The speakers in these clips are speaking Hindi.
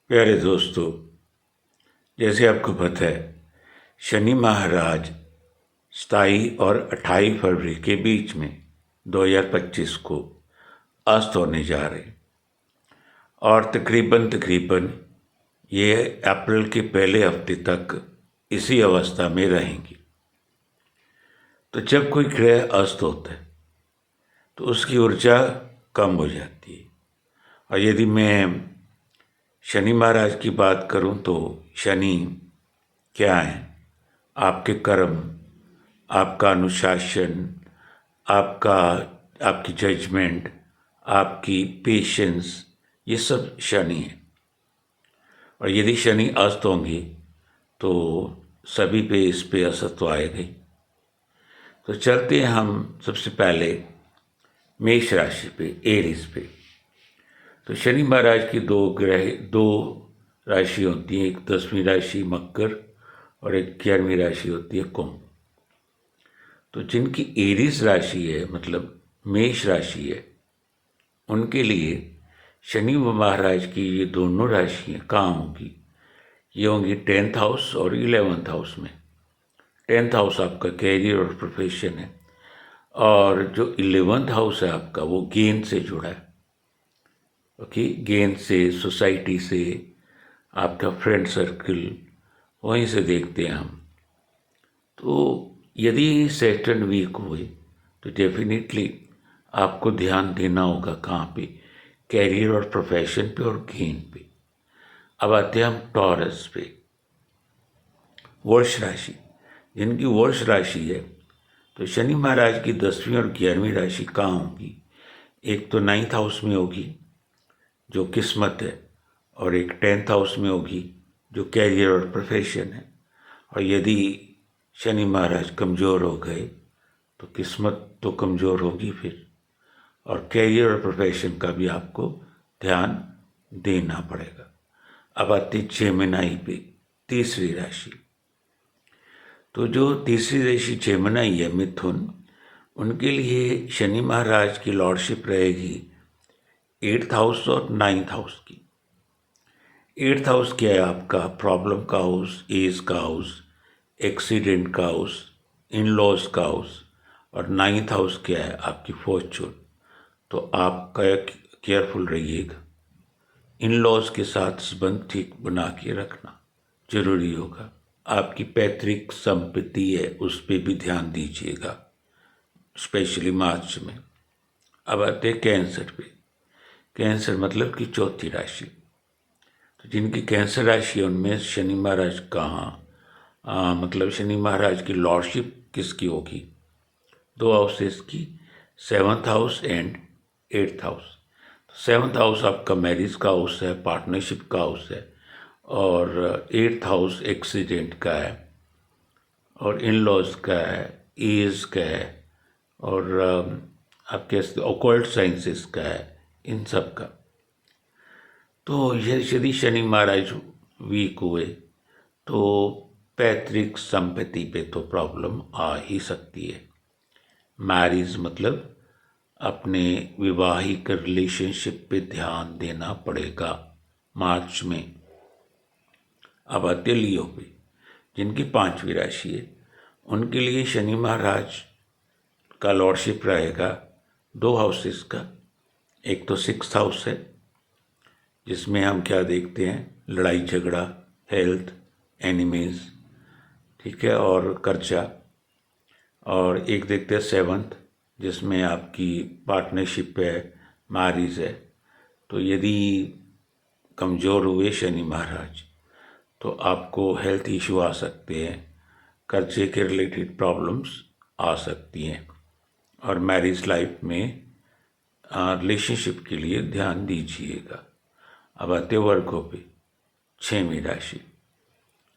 प्यारे दोस्तों, जैसे आपको पता है, शनि महाराज 27 और 28 फरवरी के बीच में 2025 को अस्त होने जा रहे हैं और तकरीबन ये अप्रैल के पहले हफ्ते तक इसी अवस्था में रहेंगी। तो जब कोई ग्रह अस्त होता है तो उसकी ऊर्जा कम हो जाती है। और यदि मैं शनि महाराज की बात करूं तो शनि क्या है? आपके कर्म, आपका अनुशासन, आपका आपकी जजमेंट, आपकी पेशेंस, ये सब शनि है। और यदि शनि अस्त होंगे तो सभी पे इस पे असर तो आएगा ही। तो चलते हैं हम सबसे पहले मेष राशि पे, एरीज पे। तो शनि महाराज की दो राशि होती हैं, एक 10वीं राशि मकर और एक 11वीं राशि होती है कुंभ। तो जिनकी एरीज राशि है, मतलब मेष राशि है, उनके लिए शनि महाराज की ये दोनों राशियाँ कहाँ होंगी? ये होंगी 10th हाउस और 11th हाउस में। 10th हाउस आपका कैरियर और प्रोफेशन है, और जो 11th हाउस है आपका, वो गेन से जुड़ा है। ओके, गेन से, सोसाइटी से, आपका फ्रेंड सर्कल, वहीं से देखते हैं हम। तो यदि सैटर्न वीक हुए तो डेफिनेटली आपको ध्यान देना होगा कहाँ पे? कैरियर और प्रोफेशन पे और गेन पे। अब आते हैं हम टॉरस पे, वर्ष राशि। जिनकी वर्ष राशि है, तो शनि महाराज की 10वीं और 11वीं राशि कहाँ होगी? एक तो 9th हाउस में होगी जो किस्मत है, और एक 10th हाउस में होगी जो कैरियर और प्रोफेशन है। और यदि शनि महाराज कमज़ोर हो गए तो किस्मत तो कमज़ोर होगी फिर, और कैरियर और प्रोफेशन का भी आपको ध्यान देना पड़ेगा। अब आती जेमिनी पे, तीसरी राशि। तो जो तीसरी राशि जेमिनी है, मिथुन, उनके लिए शनि महाराज की लॉर्डशिप रहेगी 8th हाउस और 9th हाउस की। 8th हाउस क्या है आपका? प्रॉब्लम का हाउस, एज का हाउस, एक्सीडेंट का हाउस, इन लॉज का हाउस। और 9th हाउस क्या है? आपकी फॉर्चून। तो आप केयरफुल रहिएगा, इन लॉज के साथ संबंध ठीक बना के रखना जरूरी होगा। आपकी पैतृक संपत्ति है, उस पर भी ध्यान दीजिएगा, स्पेशली मार्च में। अब आते हैं कैंसर पे। कैंसर मतलब कि चौथी राशि। तो जिनकी कैंसर राशि है उनमें शनि महाराज कहाँ, मतलब शनि महाराज की लॉर्डशिप किसकी होगी? दो हाउसेस की, 7th house and 8th house. 7th house आपका मैरिज का हाउस है, पार्टनरशिप का हाउस है, और 8th हाउस एक्सीडेंट का है, और इन लॉज का है, एज का है, और आपके ऑकल्ट साइंसेस का है, इन सब का। तो यदि शनि महाराज वीक हुए तो पैतृक संपत्ति पे तो प्रॉब्लम आ ही सकती है। मैरिज मतलब अपने विवाहिक रिलेशनशिप पे ध्यान देना पड़ेगा मार्च में। अब आते लियो पे, जिनकी 5वीं राशि है, उनके लिए शनि महाराज का लॉर्डशिप रहेगा 2 हाउसेस का। एक तो 6th हाउस है, जिसमें हम क्या देखते हैं? लड़ाई झगड़ा, हेल्थ, एनिमीज, ठीक है, और कर्जा। और एक देखते हैं 7th, जिसमें आपकी पार्टनरशिप है, मैरिज है। तो यदि कमज़ोर हुए शनि महाराज तो आपको हेल्थ इशू आ सकते हैं, कर्जे के रिलेटेड प्रॉब्लम्स आ सकती हैं, और मैरिज लाइफ में रिलेशनशिप के लिए ध्यान दीजिएगा। अब आते वर्गों पे, 6वीं राशि।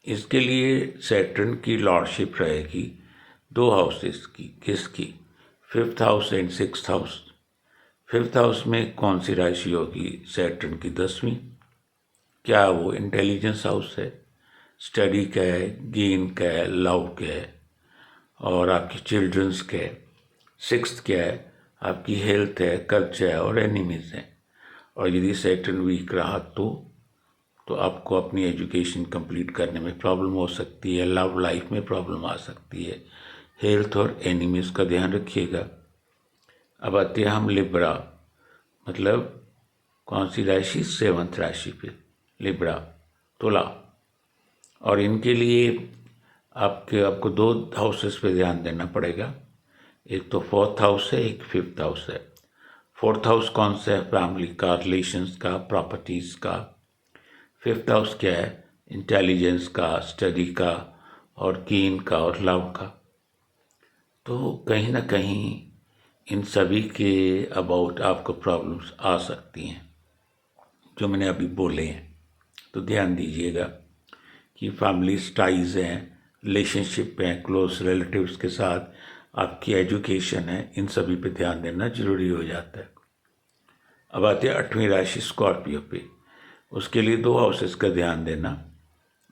इसके लिए सैटर्न की लॉर्डशिप रहेगी 2 हाउसेस की। किसकी? 5th house and 6th house. 5th house में कौन सी राशि होगी? सैटर्न की 10वीं। क्या वो इंटेलिजेंस हाउस है? स्टडी का है, गेन का है, लव का है, और आपकी चिल्ड्रंस का है। 6th क्या है? आपकी हेल्थ है, कर्जा है, और एनिमीज है। और यदि सैटर्न वीक रहा तो तो आपको अपनी एजुकेशन कंप्लीट करने में प्रॉब्लम हो सकती है, लव लाइफ में प्रॉब्लम आ सकती है। हेल्थ और एनिमीज का ध्यान रखिएगा। अब आते हैं हम लिब्रा, मतलब कौन सी राशि? 7th राशि पे, लिब्रा, तुला। और इनके लिए आपको 2 हाउसेस पे ध्यान देना पड़ेगा। एक तो 4th हाउस है, एक 5th हाउस है। 4th हाउस कौन सा है? फैमिली का, रिलेशंस का, प्रॉपर्टीज का। 5th हाउस क्या है? इंटेलिजेंस का, स्टडी का, और गेन का, और लव का। तो कहीं ना कहीं इन सभी के अबाउट आपको प्रॉब्लम्स आ सकती हैं, जो मैंने अभी बोले हैं। तो ध्यान दीजिएगा कि फैमिली टाइज हैं, रिलेशनशिप हैं, क्लोज रिलेटिव्स के साथ, आपकी एजुकेशन है, इन सभी पे ध्यान देना जरूरी हो जाता है। अब आते हैं 8वीं राशि स्कॉर्पियो पे। उसके लिए 2 हाउसेस का ध्यान देना,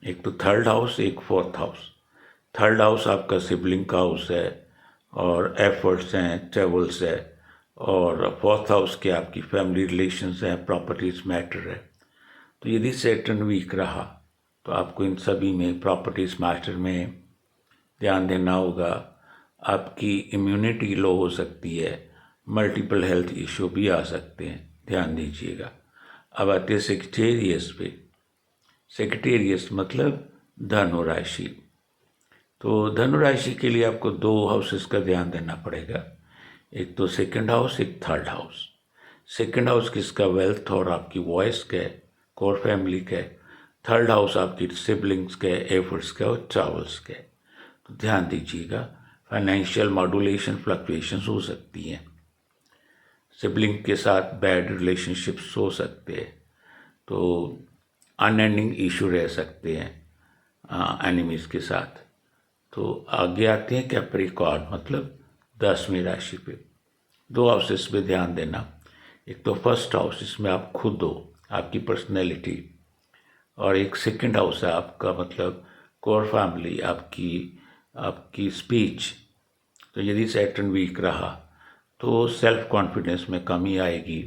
एक तो 3rd हाउस, एक 4th हाउस। 3rd हाउस आपका सिबलिंग का हाउस है, और एफर्ट्स हैं, ट्रेवल्स है। और 4th हाउस के आपकी फैमिली रिलेशंस हैं, प्रॉपर्टीज मैटर है। तो यदि सैटर्न वीक रहा तो आपको इन सभी में, प्रॉपर्टीज मैटर में ध्यान देना होगा। आपकी इम्यूनिटी लो हो सकती है, मल्टीपल हेल्थ इश्यू भी आ सकते हैं, ध्यान दीजिएगा। अब आते हैं सेक्रेटेरियस पे। सेक्रेटेरियस मतलब धनु राशि। तो धनु राशि के लिए आपको 2 हाउसेस का ध्यान देना पड़ेगा, एक तो 2nd हाउस, एक 3rd हाउस। 2nd हाउस किसका? वेल्थ और आपकी वॉइस का, कोर फैमिली का। 3rd हाउस आपकी सिबलिंग्स के, एफर्ट्स का, और ट्रैवल्स के। तो ध्यान दीजिएगा, फाइनेंशियल मॉड्यूलेशन, फ्लक्चुएशंस हो सकती हैं। सिबलिंग के साथ बैड रिलेशनशिप्स हो सकते हैं, तो अनएंडिंग इशू रह सकते हैं एनिमीज के साथ। तो आगे आते हैं कैप्रिकॉर्न, मतलब 10वीं राशि पे। 2 हाउसेस पे ध्यान देना, एक तो 1st हाउस, इसमें आप खुद हो, आपकी पर्सनैलिटी। और एक 2nd हाउस है आपका, मतलब कोर फैमिली, आपकी स्पीच। तो यदि सैटर्न वीक रहा तो सेल्फ कॉन्फिडेंस में कमी आएगी,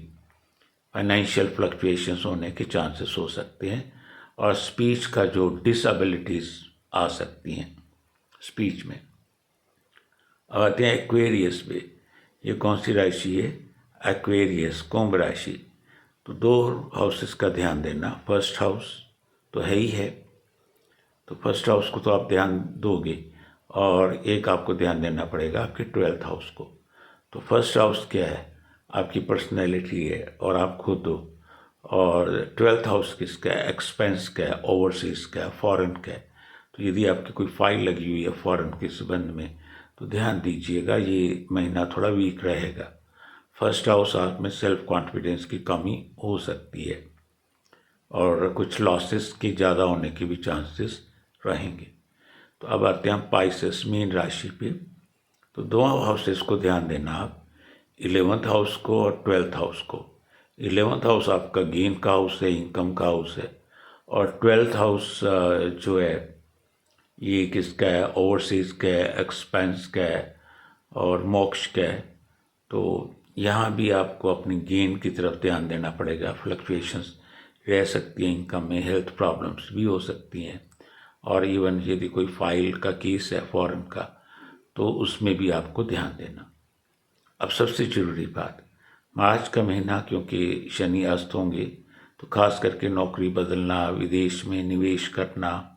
फाइनेंशियल फ्लक्चुएशंस होने के चांसेस हो सकते हैं, और स्पीच का जो डिसेबिलिटीज आ सकती हैं स्पीच में। अब आते हैं एक्वेरियस पे। ये कौन सी राशि है? एक्वेरियस, कुंभ राशि। तो 2 हाउसेस का ध्यान देना। 1st हाउस तो है ही है, तो 1st हाउस को तो आप ध्यान दोगे, और एक आपको ध्यान देना पड़ेगा आपके 12th हाउस को। तो 1st हाउस क्या है? आपकी पर्सनैलिटी है, और आप खुद हो। और 12th हाउस किसका है? एक्सपेंस का है, ओवरसीज का है, फॉरेन का है। तो यदि आपकी कोई फाइल लगी हुई है फॉरेन के संबंध में, तो ध्यान दीजिएगा, ये महीना थोड़ा वीक रहेगा। 1st हाउस आप में सेल्फ कॉन्फिडेंस की कमी हो सकती है, और कुछ लॉसेस के ज़्यादा होने के भी चांसेस रहेंगे। तो अब आते हैं हम पाइसेस, मीन राशि पे। तो 2 हाउसेस को ध्यान देना आप, 11th हाउस को और 12th हाउस को। 11th हाउस आपका गेन का हाउस है, इनकम का हाउस है। और 12th हाउस जो है, ये किसका है? ओवरसीज का है, एक्सपेंस का है, और मोक्ष का है। तो यहाँ भी आपको अपनी गेन की तरफ ध्यान देना पड़ेगा। फ्लक्चुएशंस रह सकती हैं इनकम में, हेल्थ प्रॉब्लम्स भी हो सकती हैं, और इवन यदि कोई फाइल का केस है फॉरेन का, तो उसमें भी आपको ध्यान देना। अब सबसे ज़रूरी बात, मार्च का महीना क्योंकि शनि अस्त होंगे, तो खास करके नौकरी बदलना, विदेश में निवेश करना,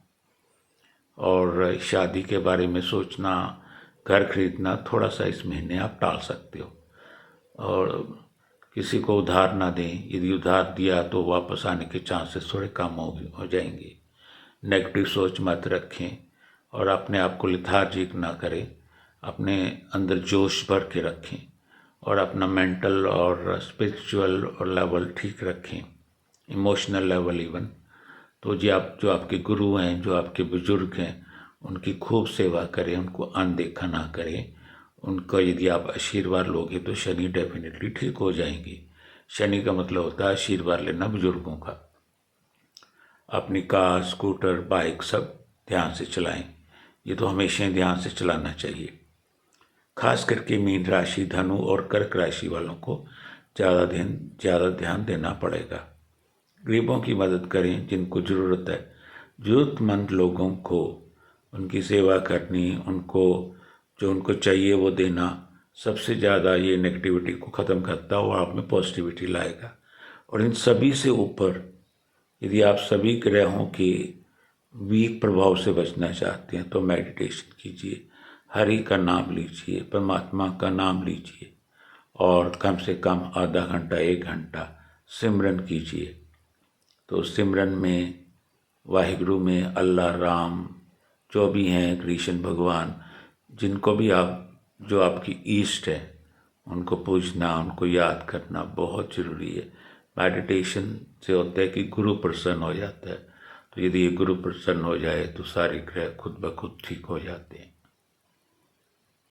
और शादी के बारे में सोचना, घर खरीदना, थोड़ा सा इस महीने आप टाल सकते हो। और किसी को उधार ना दें, यदि उधार दिया तो वापस आने के चांसेस थोड़े कम हो जाएंगे। नेगेटिव सोच मत रखें, और अपने आप को लिथार्जिक ना करें, अपने अंदर जोश भर के रखें, और अपना मेंटल और स्पिरिचुअल और लेवल ठीक रखें, इमोशनल लेवल इवन। तो जो आपके गुरु हैं, जो आपके बुजुर्ग हैं, उनकी खूब सेवा करें, उनको अनदेखा ना करें। उनका यदि आप आशीर्वाद लोगे तो शनि डेफिनेटली ठीक हो जाएंगे। शनि का मतलब होता है आशीर्वाद लेना बुजुर्गों का। अपनी कार, स्कूटर, बाइक सब ध्यान से चलाएं, ये तो हमेशा ही ध्यान से चलाना चाहिए। खास करके मीन राशि, धनु और कर्क राशि वालों को ज़्यादा ध्यान देना पड़ेगा। गरीबों की मदद करें जिनको ज़रूरत है। ज़रूरतमंद लोगों को उनकी सेवा करनी, उनको जो उनको चाहिए वो देना, सबसे ज़्यादा ये नेगेटिविटी को ख़त्म करता है और आप में पॉजिटिविटी लाएगा। और इन सभी से ऊपर यदि आप सभी ग्रहों के वीक प्रभाव से बचना चाहते हैं तो मेडिटेशन कीजिए, हरि का नाम लीजिए, परमात्मा का नाम लीजिए और कम से कम आधा घंटा 1 घंटा सिमरन कीजिए। तो सिमरन में वाहिगुरु में अल्लाह, राम जो भी हैं, कृष्ण भगवान, जिनको भी आप, जो आपकी ईष्ट है, उनको पूजना, उनको याद करना बहुत ज़रूरी है। मेडिटेशन से होता है कि गुरु प्रसन्न हो जाता है। तो यदि ये गुरु प्रसन्न हो जाए तो सारे ग्रह खुद ब खुद ठीक हो जाते हैं।